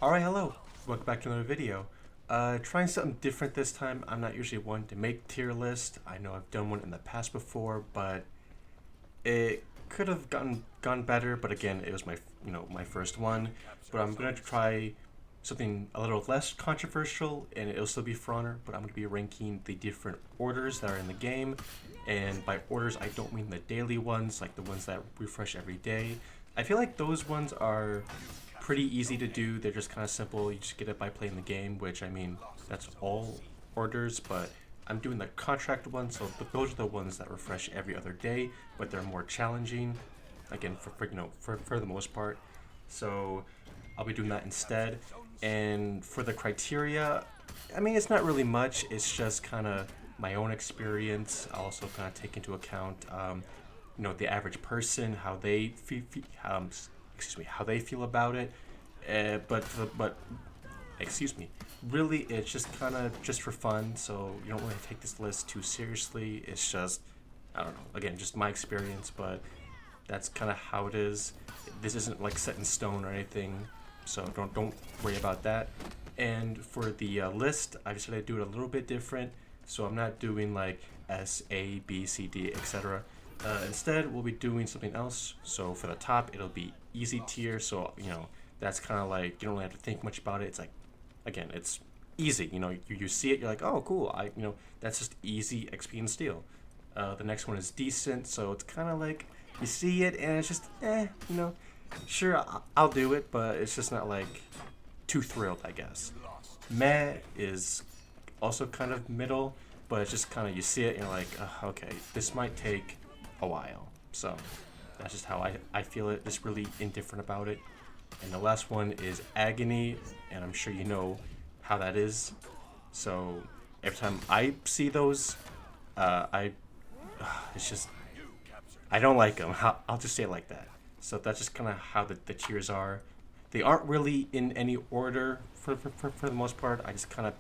Alright, hello. Welcome back to another video. Trying something different this time. I'm not usually one to make tier list. I know I've done one in the past before, but it could have gone better. But again, it was my first one. But I'm gonna try something a little less controversial, and it'll still be for honor. But I'm gonna be ranking the different orders that are in the game, and by orders I don't mean the daily ones, like the ones that refresh every day. I feel like those ones are pretty easy to do. They're just kind of simple. You just get it by playing the game, which I mean, that's all orders, but I'm doing the contract ones, so those are the ones that refresh every other day, but they're more challenging. Again, for the most part. So I'll be doing that instead. And for the criteria, I mean, it's not really much. It's just kind of my own experience. I also kind of take into account, the average person, how they how they feel about it. But excuse me, really, it's just kind of just for fun. So you don't really take this list too seriously. It's just, I don't know. Again, just my experience, but that's kind of how it is. This isn't like set in stone or anything, so don't worry about that. And for the list, I decided to do it a little bit different. So I'm not doing like S, A, B, C, D, etc. Instead, we'll be doing something else. So for the top, it'll be easy tier. So that's kind of like you don't really have to think much about it. It's like, again, it's easy. You see it, you're like, oh, cool. That's just easy XP and steel. The next one is decent. So it's kind of like you see it and it's just sure, I'll do it, but it's just not like too thrilled, I guess. Meh is also kind of middle, but it's just kind of you see it and you're like, okay, this might take a while. So that's just how I feel it. Just really indifferent about it. And the last one is Agony, and I'm sure you know how that is. So every time I see those, it's just I don't like them. I'll just say it like that. So that's just kind of how the tiers are. They aren't really in any order for the most part. I just kind of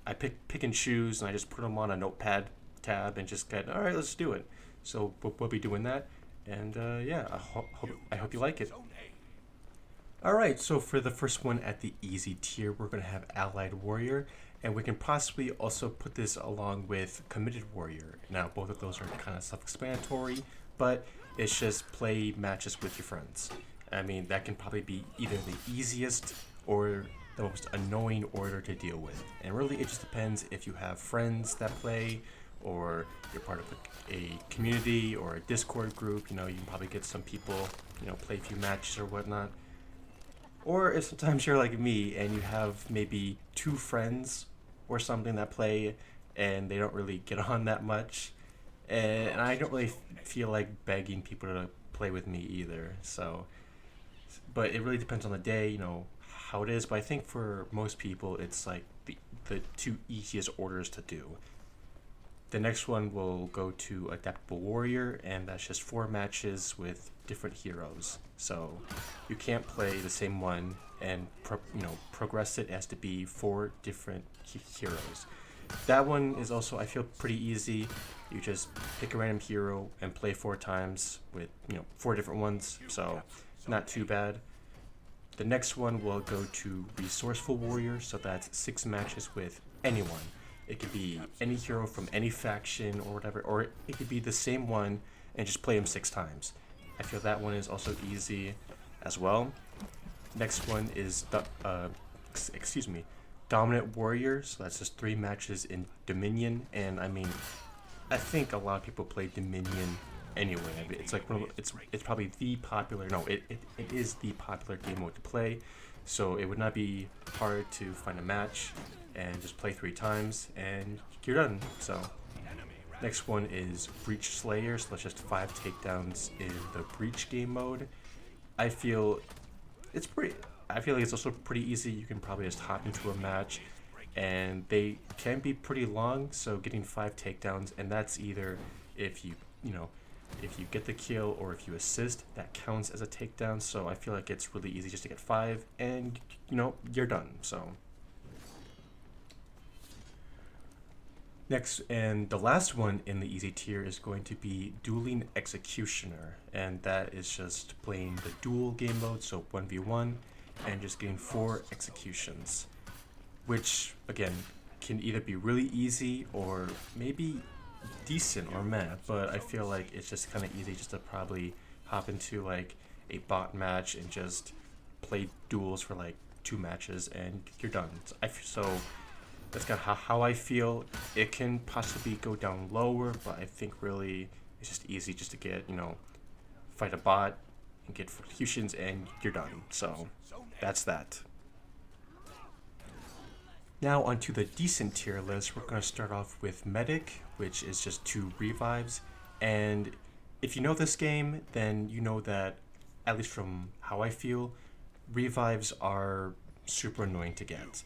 I pick and choose, and I just put them on a notepad tab and just get, all right, let's do it. So we'll be doing that, and yeah, I hope you like it. All right, so for the first one at the easy tier, we're going to have Allied Warrior, and we can possibly also put this along with Committed Warrior. Now, both of those are kind of self-explanatory, but it's just play matches with your friends. I mean, that can probably be either the easiest or the most annoying order to deal with. And really, it just depends if you have friends that play, or you're part of a community or a Discord group. You can probably get some people, play a few matches or whatnot. Or if sometimes you're like me and you have maybe two friends or something that play and they don't really get on that much, and I don't really feel like begging people to play with me either. So, but it really depends on the day, how it is. But I think for most people, it's like the two easiest orders to do. The next one will go to Adaptable Warrior, and that's just 4 matches with different heroes. So you can't play the same one and progress it. It has to be 4 different heroes. That one is also, I feel, pretty easy. You just pick a random hero and play 4 times with 4 different ones. So not too bad. The next one will go to Resourceful Warrior, so that's 6 matches with anyone. It could be any hero from any faction or whatever, or it could be the same one and just play him 6 times. I feel that one is also easy as well. Next one is Dominant Warrior, so that's just 3 matches in Dominion, and I mean, I think a lot of people play Dominion anyway. I mean, it's like it's probably the popular. No, it is the popular game mode to play, so it would not be hard to find a match and just play 3 times and you're done. So next one is Breach Slayer, so that's just 5 takedowns in the Breach game mode. I feel like it's also pretty easy. You can probably just hop into a match, and they can be pretty long. So getting 5 takedowns, and that's either if if you get the kill or if you assist, that counts as a takedown. So I feel like it's really easy just to get 5, and you're done. So. Next, and the last one in the easy tier is going to be Dueling Executioner, and that is just playing the duel game mode, so 1v1, and just getting 4 executions, which again can either be really easy or maybe decent or meh, but I feel like it's just kind of easy just to probably hop into like a bot match and just play duels for like 2 matches and you're done. So that's kind of how I feel. It can possibly go down lower, but I think really it's just easy just to get, fight a bot and get executions and you're done. So that's that. Now onto the decent tier list, we're going to start off with Medic, which is just 2 revives. And if you know this game, then you know that, at least from how I feel, revives are super annoying to get.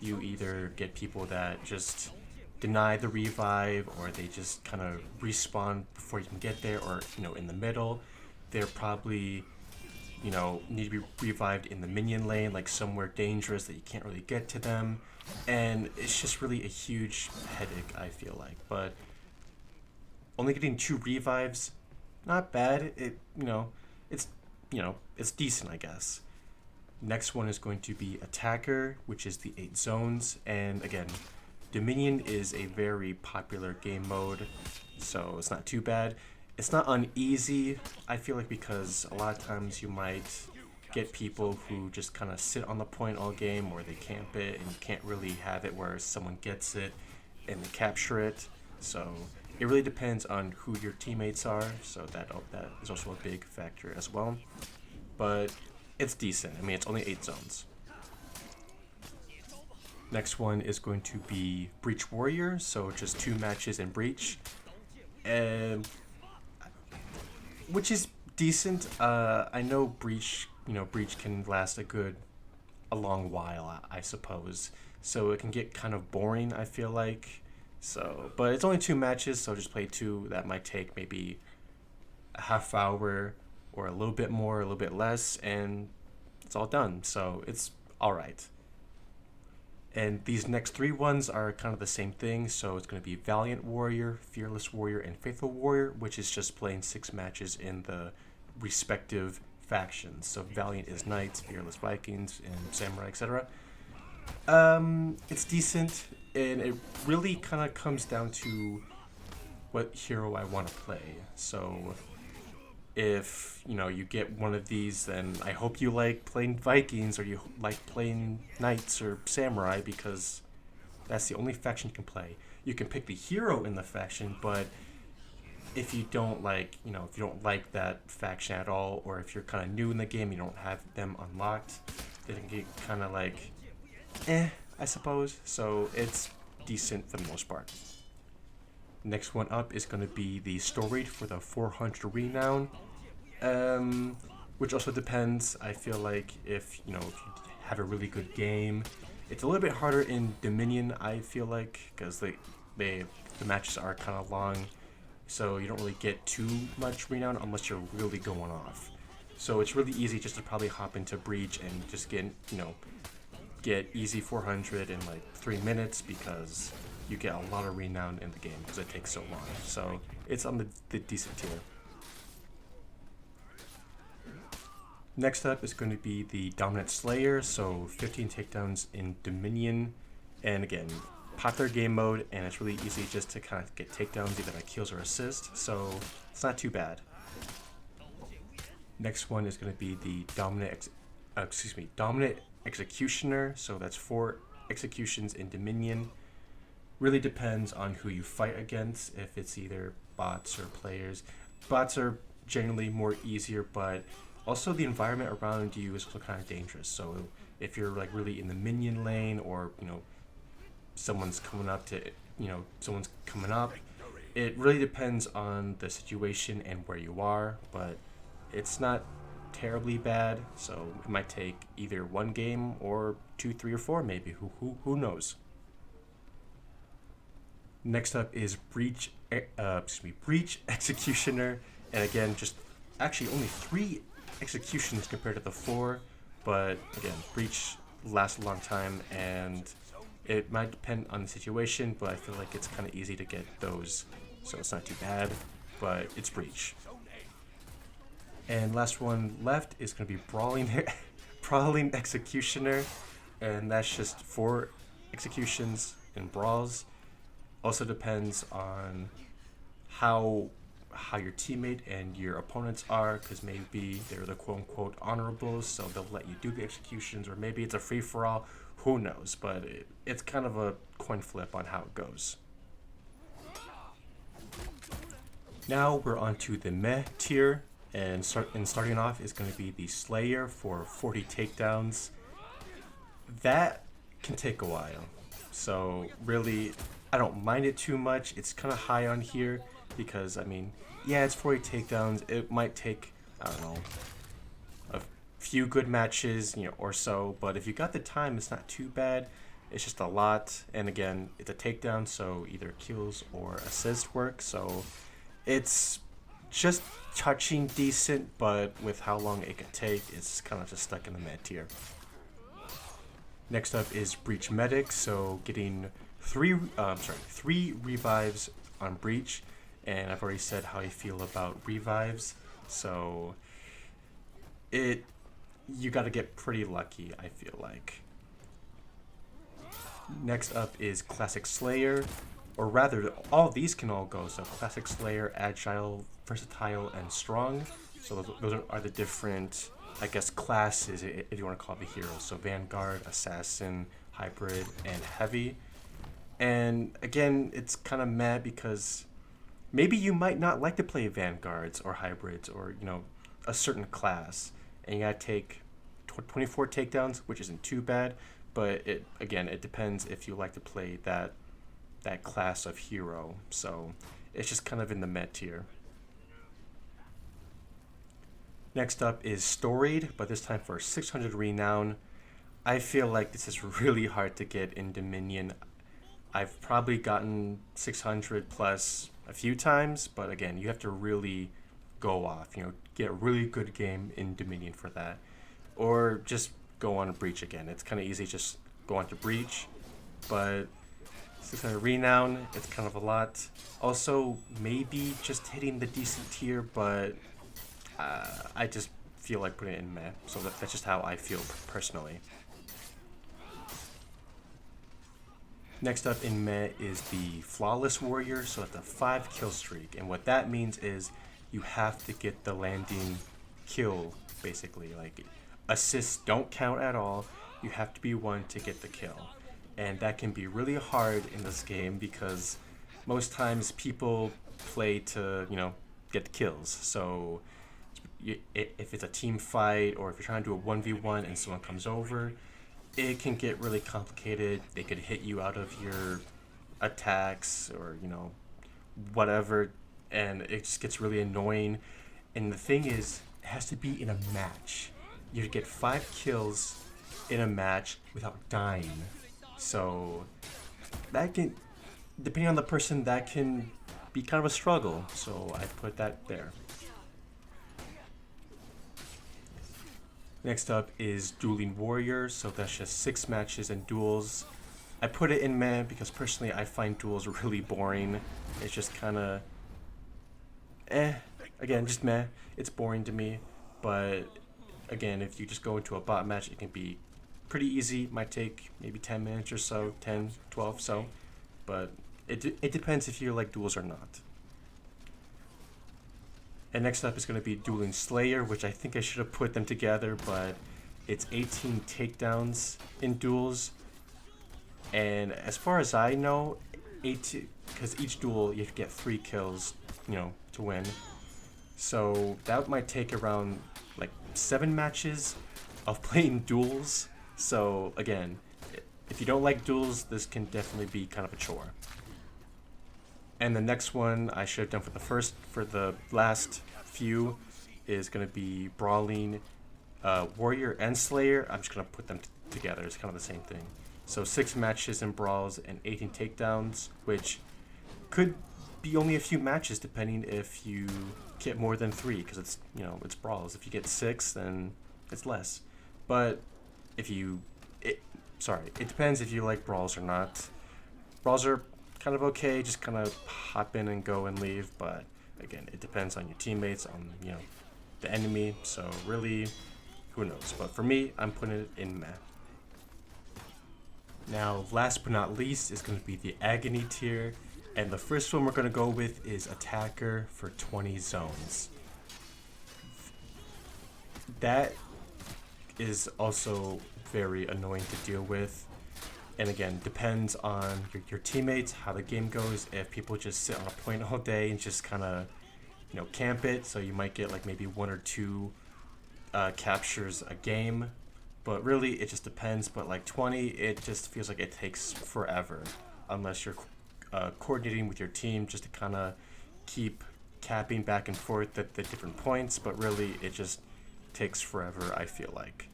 You either get people that just deny the revive, or they just kind of respawn before you can get there, or in the middle. They're probably need to be revived in the minion lane, like somewhere dangerous that you can't really get to them, and it's just really a huge headache, I feel like. But only getting 2 revives, not bad. It's decent, I guess. Next one is going to be Attacker, which is the 8 zones, and again, Dominion is a very popular game mode, so it's not too bad. It's not uneasy, I feel like, because a lot of times you might get people who just kind of sit on the point all game, or they camp it, and you can't really have it where someone gets it and they capture it. So it really depends on who your teammates are, so that is also a big factor as well. But it's decent. I mean, it's only 8 zones. Next one is going to be Breach Warrior, so just 2 matches in Breach, and which is decent. I know Breach can last a long while, I suppose. So it can get kind of boring, I feel like. So, but it's only 2 matches, so just play 2. That might take maybe a half hour, or a little bit more, a little bit less, and it's all done. So it's all right. And these next 3 ones are kind of the same thing. So it's going to be Valiant Warrior, Fearless Warrior, and Faithful Warrior, which is just playing 6 matches in the respective factions. So Valiant is Knights, Fearless Vikings, and Samurai, etc. It's decent, and it really kind of comes down to what hero I want to play. So if you get one of these, then I hope you like playing Vikings, or you like playing Knights or Samurai, because that's the only faction you can play. You can pick the hero in the faction, but if you don't like that faction at all, or if you're kind of new in the game, you don't have them unlocked, then it can get kind of like I suppose. So it's decent for the most part. Next one up is going to be the Storied for the 400 renown, which also depends. I feel like if you have a really good game, it's a little bit harder in Dominion, I feel like, because the matches are kind of long, so you don't really get too much renown unless you're really going off. So it's really easy just to probably hop into Breach and just get easy 400 in like 3 minutes, because you get a lot of renown in the game because it takes so long. So it's on the decent tier. Next up is going to be the Dominant Slayer, so 15 takedowns in Dominion, and again, popular game mode, and it's really easy just to kind of get takedowns either by kills or assists, so it's not too bad. Next one is going to be the Dominant Executioner, so that's 4 executions in Dominion. Really depends on who you fight against, if it's either bots or players. Bots are generally more easier, but also the environment around you is also kind of dangerous. So if you're like really in the minion lane, or someone's coming up, it really depends on the situation and where you are, but it's not terribly bad. So it might take either 1 game or 2, 3, or 4 maybe. Who knows? Next up is Breach Executioner, and again, just actually only 3 executions compared to the 4, but again, Breach lasts a long time, and it might depend on the situation, but I feel like it's kind of easy to get those, so it's not too bad, but it's Breach. And last one left is going to be Brawling Brawling Executioner, and that's just 4 executions in brawls. Also depends on how your teammate and your opponents are, because maybe they're the quote unquote honorables, so they'll let you do the executions, or maybe it's a free for all. Who knows? But it's kind of a coin flip on how it goes. Now we're on to the meh tier, and starting off is going to be the Slayer for 40 takedowns. That can take a while, so really I don't mind it too much. It's kind of high on here because, I mean, yeah, it's 40 takedowns. It might take, I don't know, a few good matches, or so, but if you got the time, it's not too bad. It's just a lot, and again, it's a takedown, so either kills or assist work, so it's just touching decent, but with how long it could take, it's kind of just stuck in the mid tier. Next up is Breach Medic, so getting 3 revives on Breach, and I've already said how I feel about revives, so you got to get pretty lucky, I feel like. Next up is Classic Slayer, or rather, all these can all go, so Classic Slayer, Agile, Versatile, and Strong, so those are the different, I guess, classes, if you want to call it the heroes. So Vanguard, Assassin, Hybrid, and Heavy. And again, it's kind of meh because maybe you might not like to play Vanguards or Hybrids or, a certain class. And you gotta take 24 takedowns, which isn't too bad. But it depends if you like to play that class of hero. So it's just kind of in the meh tier. Next up is Storied, but this time for 600 Renown. I feel like this is really hard to get in Dominion. I've probably gotten 600 plus a few times, but again, you have to really go off, get a really good game in Dominion for that. Or just go on a Breach again. It's kind of easy, just go on to Breach, but 600 Renown, it's kind of a lot. Also, maybe just hitting the decent tier, but I just feel like putting it in meh, so that's just how I feel personally. Next up in meh is the Flawless Warrior, so it's a 5 kill streak, and what that means is you have to get the landing kill, basically. Like, assists don't count at all, you have to be one to get the kill. And that can be really hard in this game because most times people play to, get the kills, so if it's a team fight or if you're trying to do a 1v1 and someone comes over, it can get really complicated. They could hit you out of your attacks or, whatever, and it just gets really annoying. And the thing is, it has to be in a match. You get 5 kills in a match without dying. So that can, depending on the person, that can be kind of a struggle. So I put that there. Next up is Dueling Warrior, so that's just 6 matches and duels. I put it in meh because personally I find duels really boring. It's just kind of again, just meh. It's boring to me, but again, if you just go into a bot match, it can be pretty easy. It might take maybe 10 minutes or so, 10, 12 so, but it depends if you like duels or not. And next up is going to be Dueling Slayer, which I think I should have put them together, but it's 18 takedowns in duels. And as far as I know, because each duel you have to get 3 kills, to win. So that might take around like 7 matches of playing duels. So again, if you don't like duels, this can definitely be kind of a chore. And the next one I should have done for the last few is going to be Brawling Warrior and Slayer. I'm just going to put them together. It's kind of the same thing. So 6 matches in brawls and 18 takedowns, which could be only a few matches depending if you get more than 3, because it's, it's brawls. If you get 6, then it's less. But if it depends if you like brawls or not. Brawls are kind of okay, just kind of hop in and go and leave, but again, it depends on your teammates, on the enemy. So really, who knows? But for me, I'm putting it in meh. Now, last but not least is going to be the Agony tier. And the first one we're going to go with is Attacker for 20 zones. That is also very annoying to deal with. And again, depends on your teammates, how the game goes. If people just sit on a point all day and just kind of, camp it, so you might get like maybe 1 or 2 captures a game. But really, it just depends. But like 20, it just feels like it takes forever, unless you're coordinating with your team just to kind of keep capping back and forth at the different points. But really, it just takes forever, I feel like.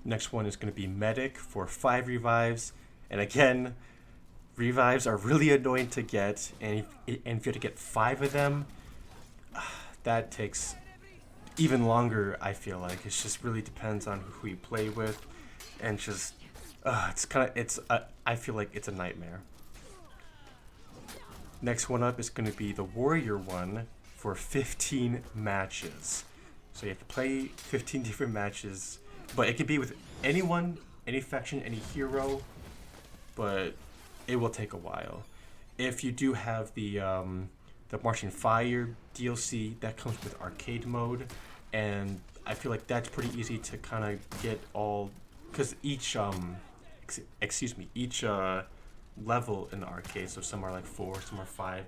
Next one is going to be Medic for 5 revives. And again, revives are really annoying to get. And if you have to get 5 of them, that takes even longer, I feel like. It just really depends on who you play with. And just, I feel like it's a nightmare. Next one up is going to be the Warrior one for 15 matches. So you have to play 15 different matches. But it can be with anyone, any faction, any hero, but it will take a while. If you do have the Marching Fire DLC, that comes with arcade mode, and I feel like that's pretty easy to kind of get all, because each level in the arcade, so some are like 4, some are 5.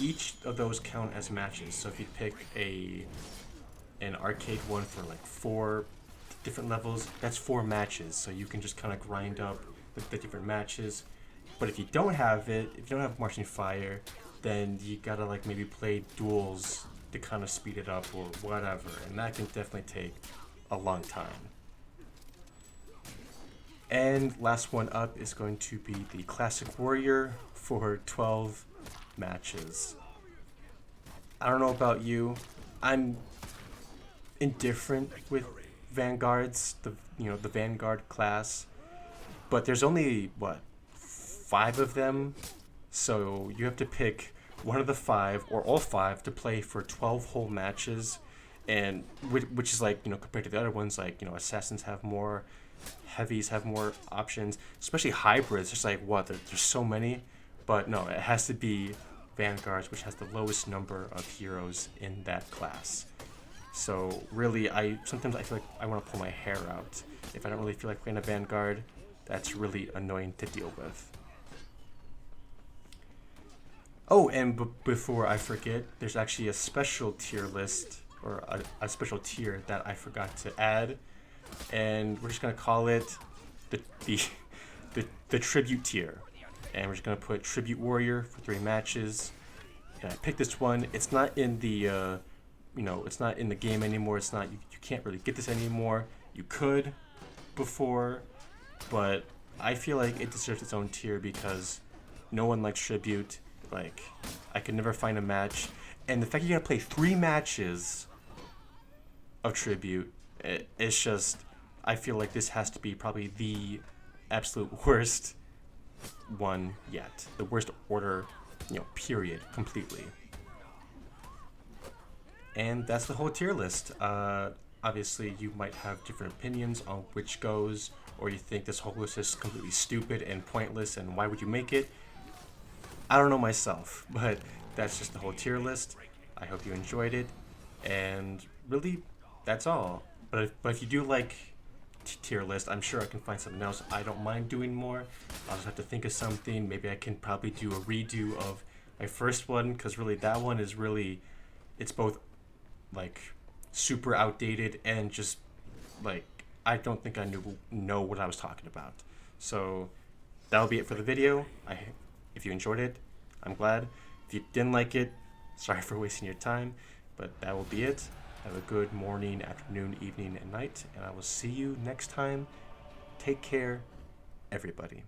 Each of those count as matches. So if you pick an arcade one for like 4 different levels, that's 4 matches, so you can just kind of grind up the different matches. But if you don't have it, if you don't have Marching Fire, then you gotta like maybe play duels to kind of speed it up or whatever, and that can definitely take a long time. And last one up is going to be the Classic Warrior for 12 matches. I don't know about you, I'm indifferent with Vanguards, the Vanguard class, but there's only 5 of them, so you have to pick one of the 5 or all 5 to play for 12 whole matches, and which is like, compared to the other ones, like, assassins have more, heavies have more options, especially hybrids. There's like there's so many, but no, it has to be Vanguards, which has the lowest number of heroes in that class. So really, sometimes I feel like I want to pull my hair out if I don't really feel like playing a Vanguard. That's really annoying to deal with. Oh, and before I forget, there's actually a special tier list, or a special tier that I forgot to add, and we're just gonna call it the tribute tier, and we're just gonna put Tribute Warrior for 3 matches. And I picked this one. It's not in the it's not in the game anymore. It's not, you can't really get this anymore. You could before, but I feel like it deserves its own tier because no one likes Tribute. Like, I could never find a match, and the fact you gotta play 3 matches of Tribute, it's just, I feel like this has to be probably the absolute worst one yet. The worst order, period, completely. And that's the whole tier list. Obviously, you might have different opinions on which goes, or you think this whole list is completely stupid and pointless, and why would you make it? I don't know myself, but that's just the whole tier list. I hope you enjoyed it, and really, that's all. But if you do like tier list, I'm sure I can find something else. I don't mind doing more. I'll just have to think of something. Maybe I can probably do a redo of my first one, because really that one is really, it's both like super outdated and just like, I don't think I know what I was talking about. So that'll be it for the video. If you enjoyed it, I'm glad. If you didn't like it, sorry for wasting your time, but that will be it. Have a good morning, afternoon, evening, and night, and I will see you next time. Take care, everybody.